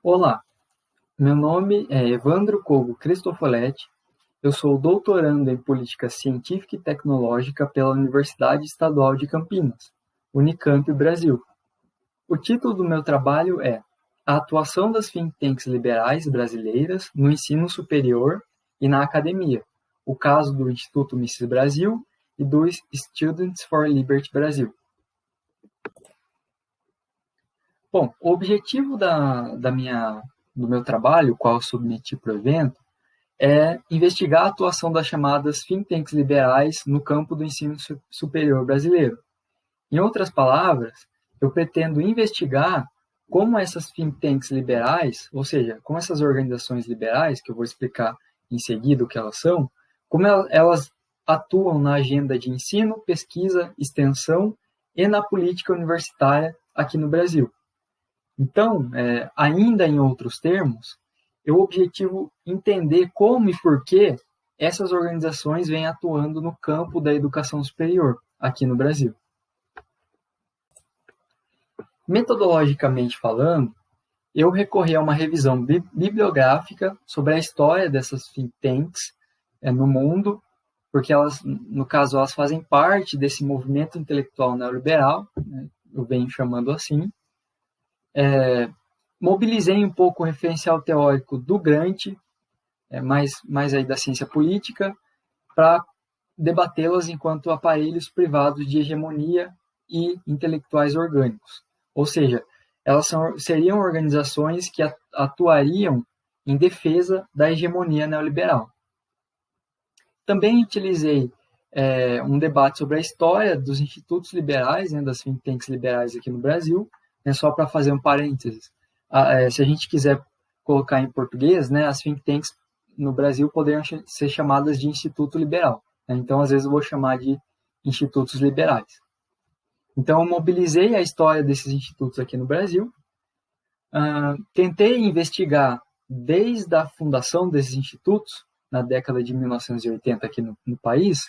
Olá, meu nome é Evandro Cogo Cristofoletti, eu sou doutorando em Política Científica e Tecnológica pela Universidade Estadual de Campinas, Unicamp, Brasil. O título do meu trabalho é A atuação das think tanks liberais brasileiras no ensino superior e na academia, o caso do Instituto Mises Brasil e do Students for Liberty Brasil. Bom, o objetivo do meu trabalho, qual eu submeti para o evento, é investigar a atuação das chamadas think tanks liberais no campo do ensino superior brasileiro. Em outras palavras, eu pretendo investigar como essas think tanks liberais, ou seja, como essas organizações liberais, que eu vou explicar em seguida o que elas são, como elas atuam na agenda de ensino, pesquisa, extensão e na política universitária aqui no Brasil. Então, ainda em outros termos, eu objetivo entender como e por que essas organizações vêm atuando no campo da educação superior aqui no Brasil. Metodologicamente falando, eu recorri a uma revisão bibliográfica sobre a história dessas think tanks no mundo, porque elas, no caso, elas fazem parte desse movimento intelectual neoliberal, né, eu venho chamando assim. Mobilizei um pouco o referencial teórico do Grant, mais aí da ciência política, para debatê-las enquanto aparelhos privados de hegemonia e intelectuais orgânicos. Ou seja, elas seriam organizações que atuariam em defesa da hegemonia neoliberal. Também utilizei um debate sobre a história dos institutos liberais, né, das think tanks liberais aqui no Brasil, né, só para fazer um parênteses. Se a gente quiser colocar em português, né, as think tanks no Brasil poderiam ser chamadas de instituto liberal. Né? Então, às vezes, eu vou chamar de institutos liberais. Então, eu mobilizei a história desses institutos aqui no Brasil, tentei investigar desde a fundação desses institutos, na década de 1980 aqui no país,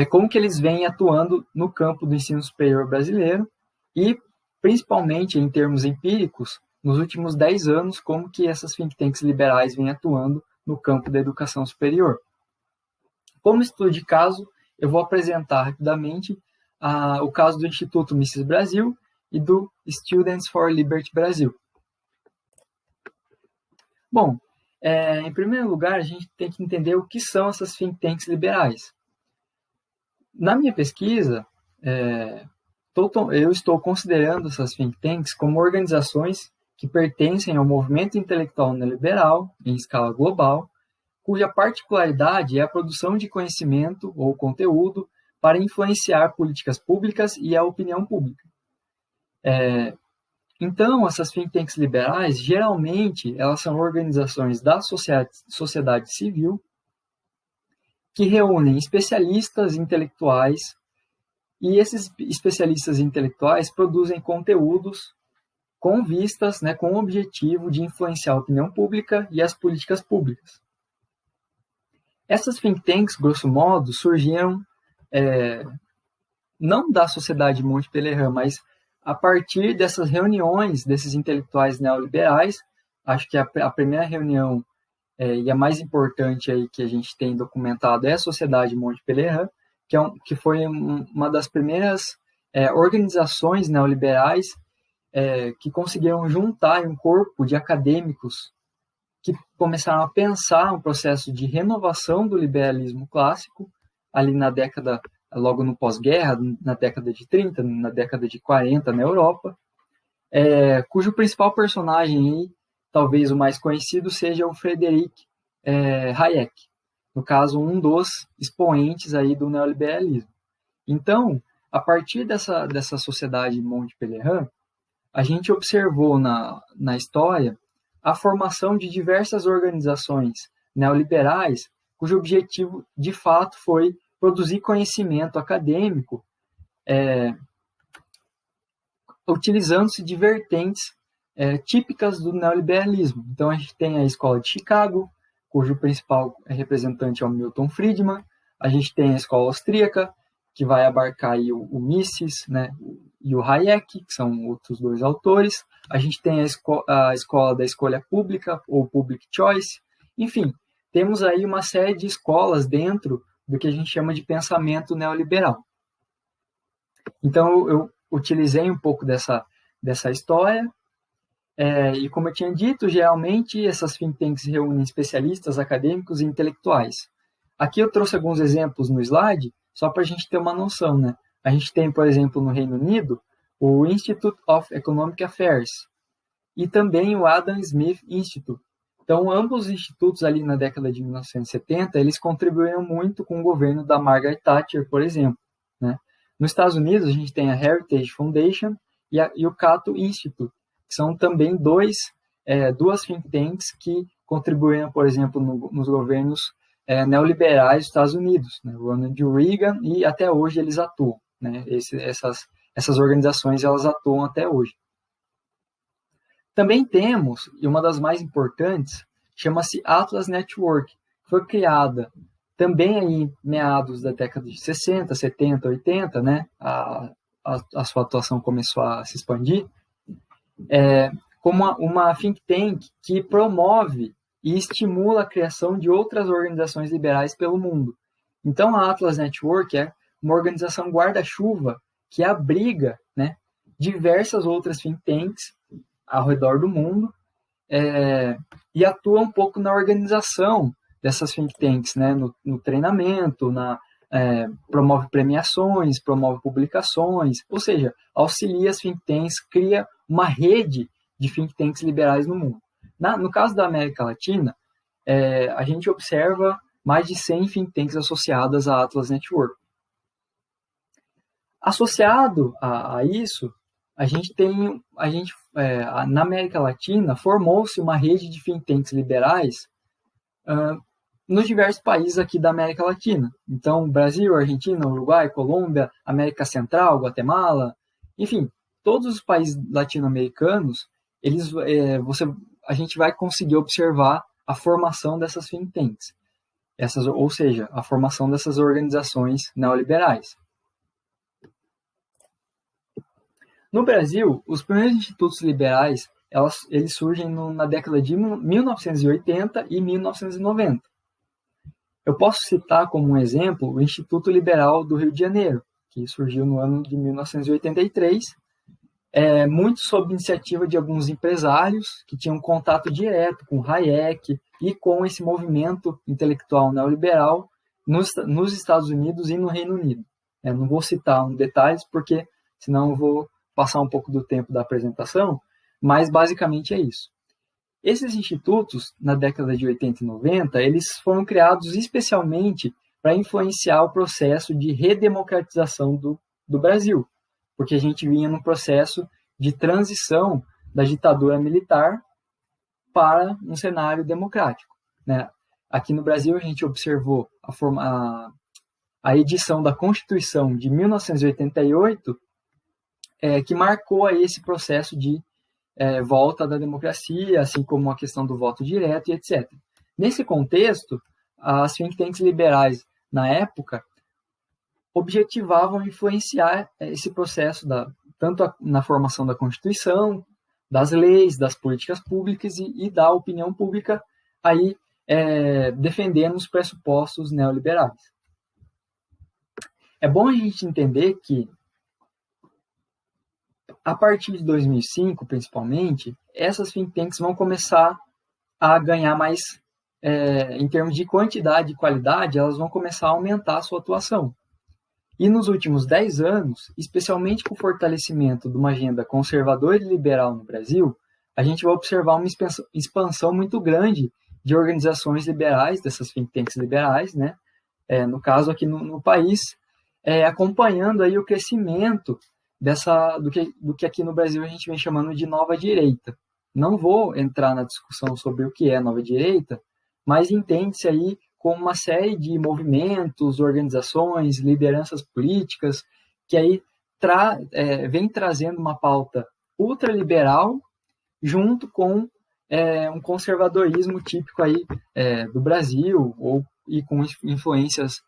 como que eles vêm atuando no campo do ensino superior brasileiro e, principalmente em termos empíricos, nos últimos 10 anos, como que essas think tanks liberais vêm atuando no campo da educação superior. Como estudo de caso, eu vou apresentar rapidamente o caso do Instituto Mises Brasil e do Students for Liberty Brasil. Bom, em primeiro lugar, a gente tem que entender o que são essas think tanks liberais. Na minha pesquisa, eu estou considerando essas think tanks como organizações que pertencem ao movimento intelectual neoliberal, em escala global, cuja particularidade é a produção de conhecimento ou conteúdo para influenciar políticas públicas e a opinião pública. Então, essas think tanks liberais, geralmente, elas são organizações da sociedade civil que reúnem especialistas intelectuais e esses especialistas intelectuais produzem conteúdos com vistas, né, com o objetivo de influenciar a opinião pública e as políticas públicas. Essas think tanks, grosso modo, surgiram não da sociedade Monte Pelerin, mas a partir dessas reuniões desses intelectuais neoliberais. Acho que a primeira reunião e a mais importante aí que a gente tem documentado é a Sociedade Monte Pelerin, que foi uma das primeiras organizações neoliberais que conseguiram juntar um corpo de acadêmicos que começaram a pensar um processo de renovação do liberalismo clássico, ali logo no pós-guerra, na década de 30, na década de 40 na Europa, cujo principal personagem, aí, talvez o mais conhecido, seja o Friedrich Hayek, no caso, um dos expoentes aí do neoliberalismo. Então, a partir dessa sociedade Monte Pelerin, a gente observou na história a formação de diversas organizações neoliberais cujo objetivo, de fato, foi produzir conhecimento acadêmico utilizando-se de vertentes típicas do neoliberalismo. Então, a gente tem a Escola de Chicago, cujo principal representante é o Milton Friedman. A gente tem a Escola Austríaca, que vai abarcar aí o Mises, né, e o Hayek, que são outros dois autores. A gente tem a escola da escolha pública, ou public choice. Enfim, temos aí uma série de escolas dentro do que a gente chama de pensamento neoliberal. Então, eu utilizei um pouco dessa história, e como eu tinha dito, geralmente essas think tanks reúnem especialistas, acadêmicos e intelectuais. Aqui eu trouxe alguns exemplos no slide, só para a gente ter uma noção, né? A gente tem, por exemplo, no Reino Unido, o Institute of Economic Affairs e também o Adam Smith Institute. Então, ambos os institutos ali na década de 1970, eles contribuíram muito com o governo da Margaret Thatcher, por exemplo, né? Nos Estados Unidos, a gente tem a Heritage Foundation e o Cato Institute, que são também duas think tanks que contribuíram, por exemplo, nos governos neoliberais dos Estados Unidos, né? Ronald Reagan, e até hoje eles atuam, né? Essas organizações elas atuam até hoje. Também temos, e uma das mais importantes, chama-se Atlas Network, que foi criada também aí em meados da década de 60, 70, 80, né? A sua atuação começou a se expandir, como uma think tank que promove e estimula a criação de outras organizações liberais pelo mundo. Então, a Atlas Network é uma organização guarda-chuva que abriga, né, diversas outras think tanks ao redor do mundo, e atua um pouco na organização dessas think tanks, né, no treinamento, promove premiações, promove publicações, ou seja, auxilia as think tanks, cria uma rede de think tanks liberais no mundo. No caso da América Latina, a gente observa mais de 100 think tanks associadas à Atlas Network. Associado a isso, na América Latina, formou-se uma rede de think tanks liberais nos diversos países aqui da América Latina. Então, Brasil, Argentina, Uruguai, Colômbia, América Central, Guatemala, enfim, todos os países latino-americanos, a gente vai conseguir observar a formação dessas think tanks, ou seja, a formação dessas organizações neoliberais. No Brasil, os primeiros institutos liberais eles surgem na década de 1980 e 1990. Eu posso citar como um exemplo o Instituto Liberal do Rio de Janeiro, que surgiu no ano de 1983, muito sob iniciativa de alguns empresários que tinham contato direto com Hayek e com esse movimento intelectual neoliberal nos Estados Unidos e no Reino Unido. Não vou citar detalhes, porque senão eu vou passar um pouco do tempo da apresentação, mas basicamente é isso. Esses institutos, na década de 80 e 90, eles foram criados especialmente para influenciar o processo de redemocratização do Brasil, porque a gente vinha num processo de transição da ditadura militar para um cenário democrático, né? Aqui no Brasil, a gente observou a edição da Constituição de 1988, que marcou aí esse processo de volta da democracia, assim como a questão do voto direto e etc. Nesse contexto, as think tanks liberais, na época, objetivavam influenciar esse processo, tanto na formação da Constituição, das leis, das políticas públicas e da opinião pública, aí defendendo os pressupostos neoliberais. É bom a gente entender que, a partir de 2005, principalmente, essas think tanks vão começar a ganhar mais, em termos de quantidade e qualidade, elas vão começar a aumentar a sua atuação. E nos últimos 10 anos, especialmente com o fortalecimento de uma agenda conservadora e liberal no Brasil, a gente vai observar uma expansão muito grande de organizações liberais, dessas think tanks liberais, né? No caso aqui no país, acompanhando aí o crescimento do que aqui no Brasil a gente vem chamando de nova direita. Não vou entrar na discussão sobre o que é nova direita, mas entende-se aí como uma série de movimentos, organizações, lideranças políticas que aí vem trazendo uma pauta ultraliberal junto com um conservadorismo típico aí do Brasil, e com influências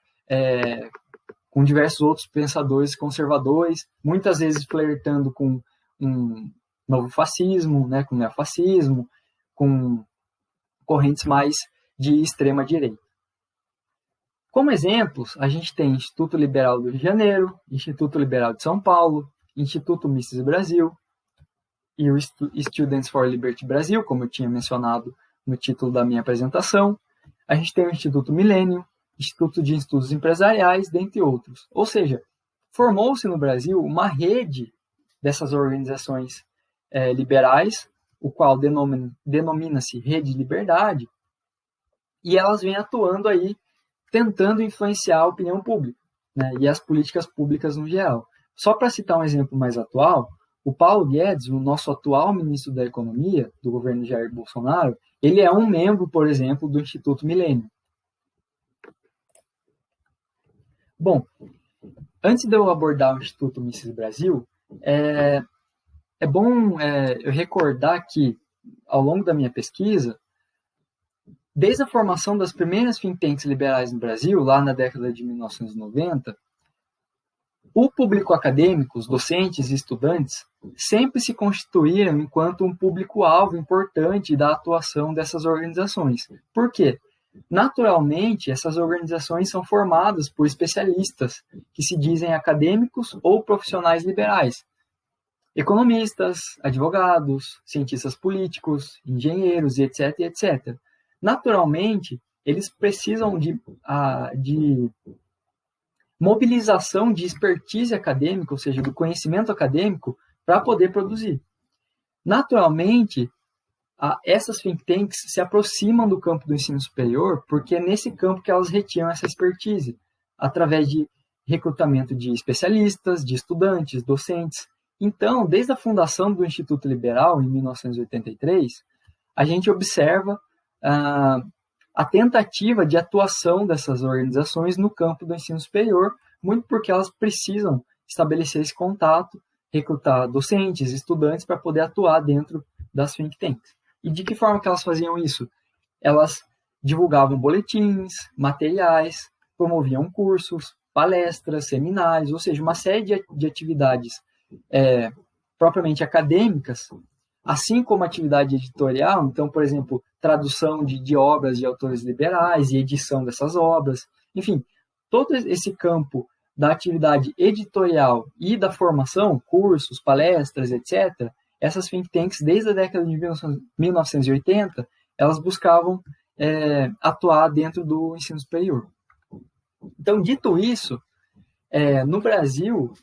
com diversos outros pensadores conservadores, muitas vezes flertando com um novo fascismo, né, com neofascismo, com correntes mais de extrema direita. Como exemplos, a gente tem Instituto Liberal do Rio de Janeiro, Instituto Liberal de São Paulo, Instituto Mises Brasil e o Students for Liberty Brasil, como eu tinha mencionado no título da minha apresentação. A gente tem o Instituto Milênio, Instituto de Estudos Empresariais, dentre outros. Ou seja, formou-se no Brasil uma rede dessas organizações liberais, o qual denomina-se Rede de Liberdade, e elas vêm atuando aí, tentando influenciar a opinião pública, né, e as políticas públicas no geral. Só para citar um exemplo mais atual, o Paulo Guedes, o nosso atual ministro da Economia, do governo Jair Bolsonaro, ele é um membro, por exemplo, do Instituto Milênio. Bom, antes de eu abordar o Instituto Mises Brasil, é bom eu recordar que, ao longo da minha pesquisa, desde a formação das primeiras think tanks liberais no Brasil, lá na década de 1990, o público acadêmico, os docentes e estudantes, sempre se constituíram enquanto um público-alvo importante da atuação dessas organizações. Por quê? Naturalmente, essas organizações são formadas por especialistas que se dizem acadêmicos ou profissionais liberais. Economistas, advogados, cientistas políticos, engenheiros, etc, etc. Naturalmente, eles precisam de mobilização de expertise acadêmica, ou seja, do conhecimento acadêmico, para poder produzir. Naturalmente, essas think tanks se aproximam do campo do ensino superior, porque é nesse campo que elas retiram essa expertise, através de recrutamento de especialistas, de estudantes, docentes. Então, desde a fundação do Instituto Liberal, em 1983, a gente observa a tentativa de atuação dessas organizações no campo do ensino superior, muito porque elas precisam estabelecer esse contato, recrutar docentes, estudantes para poder atuar dentro das think tanks. E de que forma que elas faziam isso? Elas divulgavam boletins, materiais, promoviam cursos, palestras, seminários, ou seja, uma série de atividades propriamente acadêmicas, assim como atividade editorial, então, por exemplo, tradução de obras de autores liberais e edição dessas obras, enfim, todo esse campo da atividade editorial e da formação, cursos, palestras, etc., essas think tanks, desde a década de 1980, elas buscavam atuar dentro do ensino superior. Então, dito isso, no Brasil,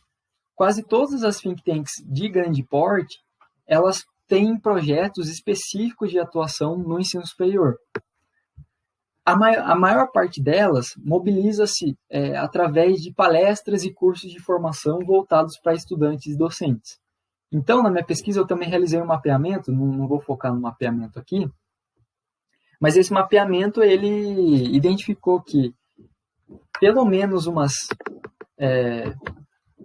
quase todas as think tanks de grande porte, elas têm projetos específicos de atuação no ensino superior. A maior parte delas mobiliza-se através de palestras e cursos de formação voltados para estudantes e docentes. Então, na minha pesquisa, eu também realizei um mapeamento, não vou focar no mapeamento aqui, mas esse mapeamento, ele identificou que pelo menos umas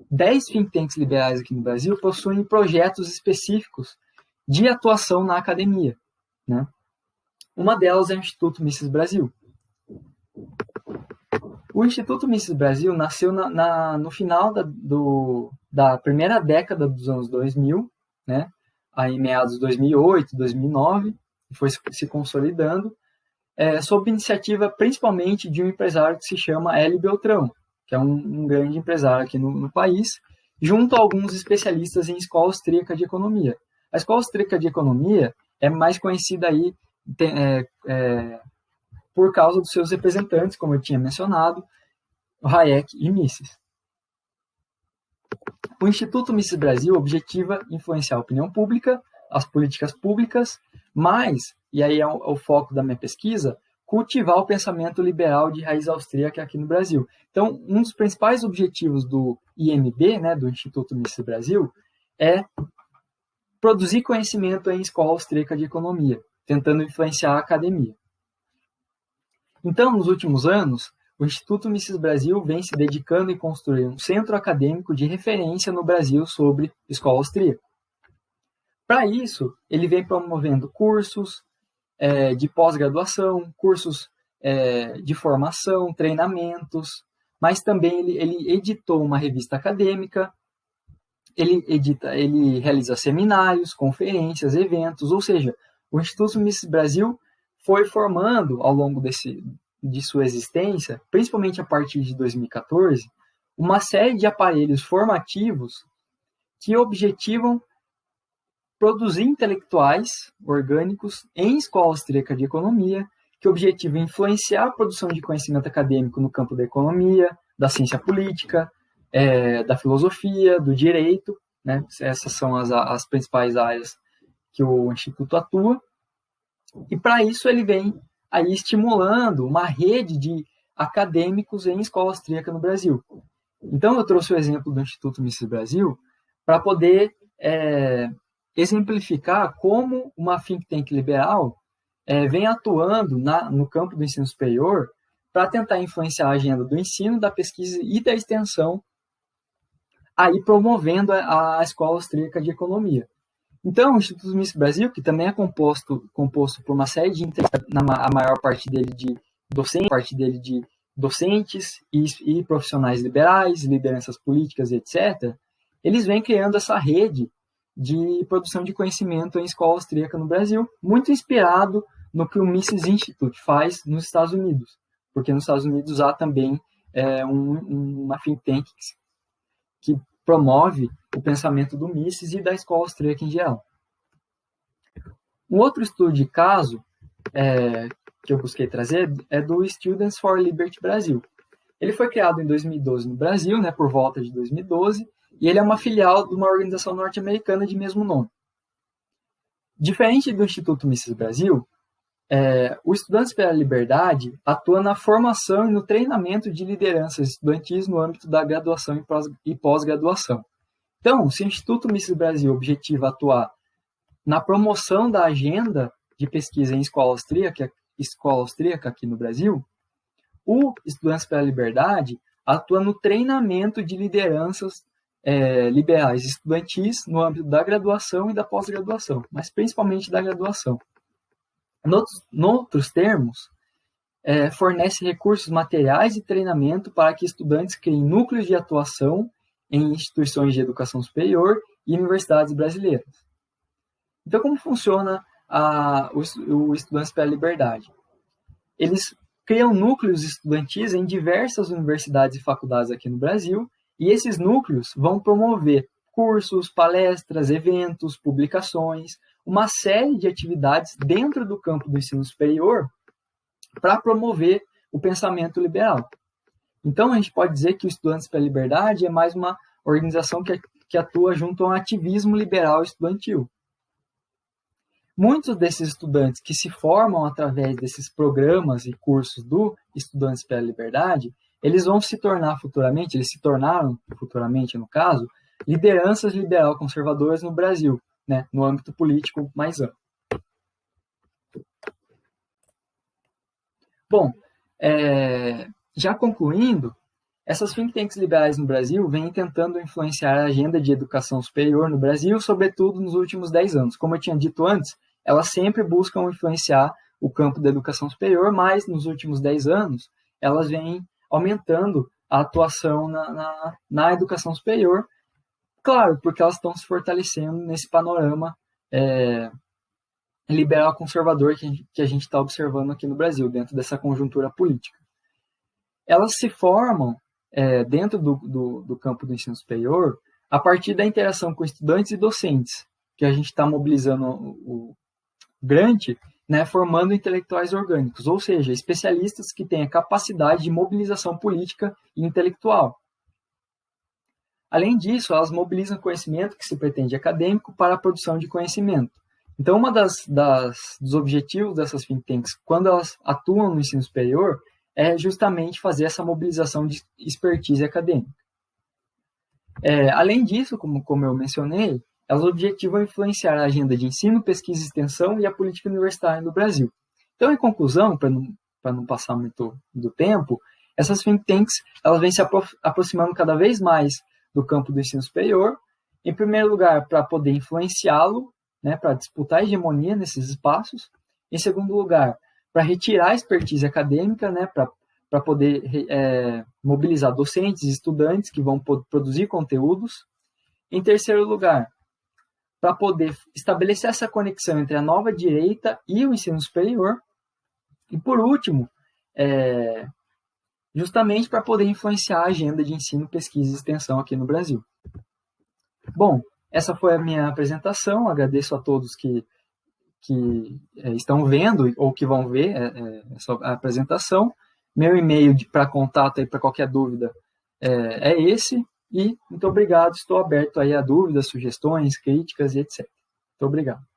10 think tanks liberais aqui no Brasil possuem projetos específicos de atuação na academia, né? Uma delas é o Instituto Mises Brasil. O Instituto Mises Brasil nasceu no final da primeira década dos anos 2000, né? Aí, em meados de 2008, 2009, foi se consolidando, sob iniciativa principalmente de um empresário que se chama Hélio Beltrão, que é um grande empresário aqui no país, junto a alguns especialistas em escola austríaca de economia. A escola austríaca de economia é mais conhecida aí por causa dos seus representantes, como eu tinha mencionado, Hayek e Mises. O Instituto Mises Brasil objetiva influenciar a opinião pública, as políticas públicas, mas, e aí é o foco da minha pesquisa, cultivar o pensamento liberal de raiz austríaca aqui no Brasil. Então, um dos principais objetivos do IMB, né, do Instituto Mises Brasil, é produzir conhecimento em escola austríaca de economia, tentando influenciar a academia. Então, nos últimos anos, o Instituto Mises Brasil vem se dedicando em construir um centro acadêmico de referência no Brasil sobre escola austríaca. Para isso, ele vem promovendo cursos de pós-graduação, cursos de formação, treinamentos, mas também ele editou uma revista acadêmica, ele realiza seminários, conferências, eventos, ou seja, o Instituto Mises Brasil foi formando ao longo de sua existência, principalmente a partir de 2014, uma série de aparelhos formativos que objetivam produzir intelectuais orgânicos em escola austríaca de economia, que objetivam influenciar a produção de conhecimento acadêmico no campo da economia, da ciência política, da filosofia, do direito, né? Essas são as principais áreas que o Instituto atua. E para isso ele vem aí estimulando uma rede de acadêmicos em escola austríaca no Brasil. Então eu trouxe o exemplo do Instituto Mises Brasil para poder exemplificar como uma think tank liberal vem atuando no campo do ensino superior para tentar influenciar a agenda do ensino, da pesquisa e da extensão, aí promovendo a Escola Austríaca de Economia. Então, o Instituto Mises Brasil, que também é composto por uma série de a maior parte dele de docentes e profissionais liberais, lideranças políticas, etc., eles vêm criando essa rede de produção de conhecimento em escola austríaca no Brasil, muito inspirado no que o Mises Institute faz nos Estados Unidos, porque nos Estados Unidos há também uma think tank que promove o pensamento do Mises e da escola austríaca em geral. Um outro estudo de caso que eu busquei trazer é do Students for Liberty Brasil. Ele foi criado em 2012 no Brasil, né, por volta de 2012, e ele é uma filial de uma organização norte-americana de mesmo nome. Diferente do Instituto Mises Brasil, o Estudantes pela Liberdade atua na formação e no treinamento de lideranças estudantis no âmbito da graduação e pós-graduação. Então, se o Instituto Mises Brasil objetiva atuar na promoção da agenda de pesquisa em escola austríaca aqui no Brasil, o Estudantes pela Liberdade atua no treinamento de lideranças liberais estudantis no âmbito da graduação e da pós-graduação, mas principalmente da graduação. Noutros termos, fornece recursos materiais e treinamento para que estudantes criem núcleos de atuação em instituições de educação superior e universidades brasileiras. Então, como funciona o Estudantes pela Liberdade? Eles criam núcleos estudantis em diversas universidades e faculdades aqui no Brasil, e esses núcleos vão promover cursos, palestras, eventos, publicações, uma série de atividades dentro do campo do ensino superior para promover o pensamento liberal. Então, a gente pode dizer que o Estudantes pela Liberdade é mais uma organização que atua junto a um ativismo liberal estudantil. Muitos desses estudantes que se formam através desses programas e cursos do Estudantes pela Liberdade, eles se tornaram futuramente, no caso, lideranças liberal conservadoras no Brasil, né, no âmbito político mais amplo. Bom, já concluindo, essas think tanks liberais no Brasil vêm tentando influenciar a agenda de educação superior no Brasil, sobretudo nos últimos 10 anos. Como eu tinha dito antes, elas sempre buscam influenciar o campo da educação superior, mas nos últimos 10 anos, elas vêm aumentando a atuação na educação superior, claro, porque elas estão se fortalecendo nesse panorama liberal conservador que a gente está observando aqui no Brasil, dentro dessa conjuntura política. Elas se formam dentro do campo do ensino superior a partir da interação com estudantes e docentes, que a gente está mobilizando o grant, né, formando intelectuais orgânicos, ou seja, especialistas que têm a capacidade de mobilização política e intelectual. Além disso, elas mobilizam conhecimento que se pretende acadêmico para a produção de conhecimento. Então, uma dos objetivos dessas think tanks, quando elas atuam no ensino superior, é justamente fazer essa mobilização de expertise acadêmica. Além disso, como eu mencionei, elas objetivam influenciar a agenda de ensino, pesquisa e extensão e a política universitária no Brasil. Então, em conclusão, para não passar muito do tempo, essas think tanks elas vêm se aproximando cada vez mais do campo do ensino superior, em primeiro lugar, para poder influenciá-lo, né, para disputar a hegemonia nesses espaços. Em segundo lugar, para retirar a expertise acadêmica, né, para para poder mobilizar docentes e estudantes que vão produzir conteúdos. Em terceiro lugar, para poder estabelecer essa conexão entre a nova direita e o ensino superior. E, por último, justamente para poder influenciar a agenda de ensino, pesquisa e extensão aqui no Brasil. Bom, essa foi a minha apresentação. Agradeço a todos que estão vendo ou que vão ver essa apresentação. Meu e-mail para contato para qualquer dúvida é esse. E muito obrigado. Estou aberto aí a dúvidas, sugestões, críticas e etc. Muito obrigado.